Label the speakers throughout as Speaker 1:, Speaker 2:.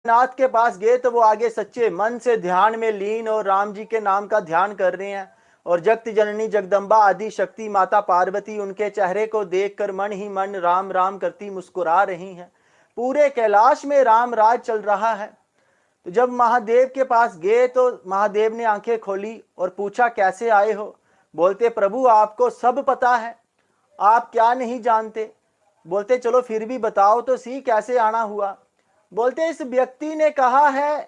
Speaker 1: नाथ के पास गए तो वो आगे सच्चे मन से ध्यान में लीन और राम जी के नाम का ध्यान कर रहे हैं। और जगत जननी जगदम्बा आदि शक्ति माता पार्वती उनके चेहरे को देखकर मन ही मन राम राम करती मुस्कुरा रही हैं। पूरे कैलाश में राम राज चल रहा है। तो जब महादेव के पास गए तो महादेव ने आंखें खोली और पूछा, कैसे आए हो? बोलते, प्रभु आपको सब पता है, आप क्या नहीं जानते? बोलते, चलो फिर भी बताओ तो सी कैसे आना हुआ। बोलते, इस व्यक्ति ने कहा है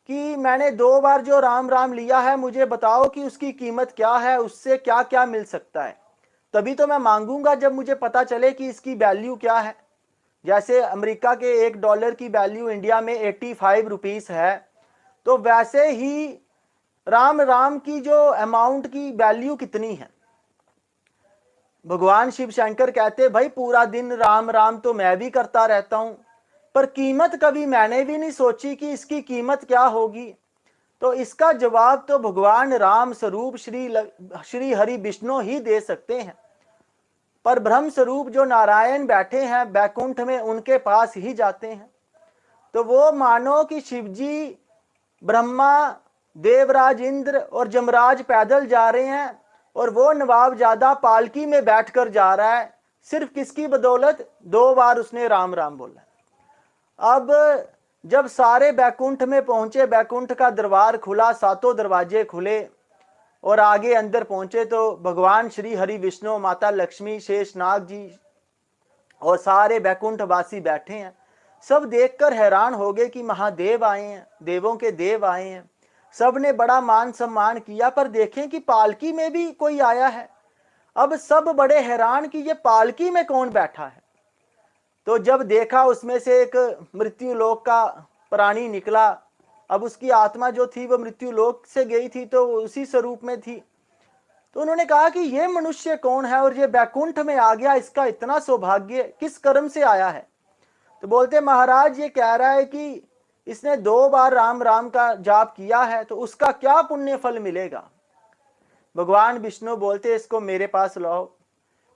Speaker 1: कि मैंने 2 बार जो राम राम लिया है, मुझे बताओ कि उसकी कीमत क्या है, उससे क्या क्या मिल सकता है। तभी तो मैं मांगूंगा जब मुझे पता चले कि इसकी वैल्यू क्या है। जैसे अमेरिका के $1 की वैल्यू इंडिया में 85 रुपीस है, तो वैसे ही राम राम की जो अमाउंट की वैल्यू कितनी है। भगवान शिव शंकर कहते, भाई पूरा दिन राम राम तो मैं भी करता रहता हूं, पर कीमत कभी मैंने भी नहीं सोची कि इसकी कीमत क्या होगी। तो इसका जवाब तो भगवान राम स्वरूप श्री हरि विष्णु ही दे सकते हैं। पर ब्रह्म स्वरूप जो नारायण बैठे हैं बैकुंठ में, उनके पास ही जाते हैं। तो वो मानो कि शिवजी, ब्रह्मा, देवराज इंद्र और जमराज पैदल जा रहे हैं और वो नवाबजादा पालकी में बैठकर जा रहा है। सिर्फ किसकी बदौलत? 2 बार उसने राम राम बोला। अब जब सारे बैकुंठ में पहुंचे, बैकुंठ का दरबार खुला, 7 दरवाजे खुले और आगे अंदर पहुंचे तो भगवान श्री हरि विष्णु, माता लक्ष्मी, शेषनाग जी और सारे बैकुंठ वासी बैठे हैं। सब देखकर हैरान हो गए कि महादेव आए हैं, देवों के देव आए हैं। सब ने बड़ा मान सम्मान किया, पर देखें कि पालकी में भी कोई आया है। अब सब बड़े हैरान कि ये पालकी में कौन बैठा है। तो जब देखा उसमें से एक मृत्यु लोक का प्राणी निकला। अब उसकी आत्मा जो थी वो मृत्यु लोक से गई थी, तो उसी स्वरूप में थी। तो उन्होंने कहा कि ये मनुष्य कौन है और ये बैकुंठ में आ गया, इसका इतना सौभाग्य किस कर्म से आया है। तो बोलते, महाराज ये कह रहा है कि इसने 2 बार राम राम का जाप किया है, तो उसका क्या पुण्य फल मिलेगा। भगवान विष्णु बोलते, इसको मेरे पास लाओ।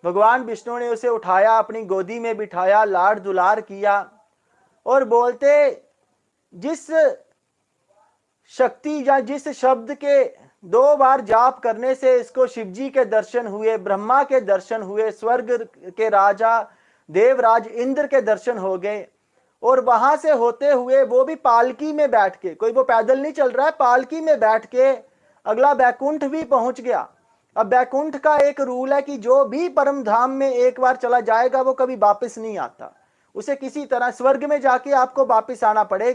Speaker 1: भगवान विष्णु ने उसे उठाया, अपनी गोदी में बिठाया, लाड दुलार किया और बोलते, जिस शक्ति या जिस शब्द के 2 बार जाप करने से इसको शिवजी के दर्शन हुए, ब्रह्मा के दर्शन हुए, स्वर्ग के राजा देवराज इंद्र के दर्शन हो गए, और वहां से होते हुए वो भी पालकी में बैठ के, कोई वो पैदल नहीं चल रहा है, पालकी में बैठ के अगला बैकुंठ भी पहुंच गया। अब बैकुंठ का एक रूल है कि जो भी परम धाम में एक बार चला जाएगा वो कभी वापस नहीं आता, उसे किसी तरह स्वर्ग में जाके आपको वापस आना पड़ेगा।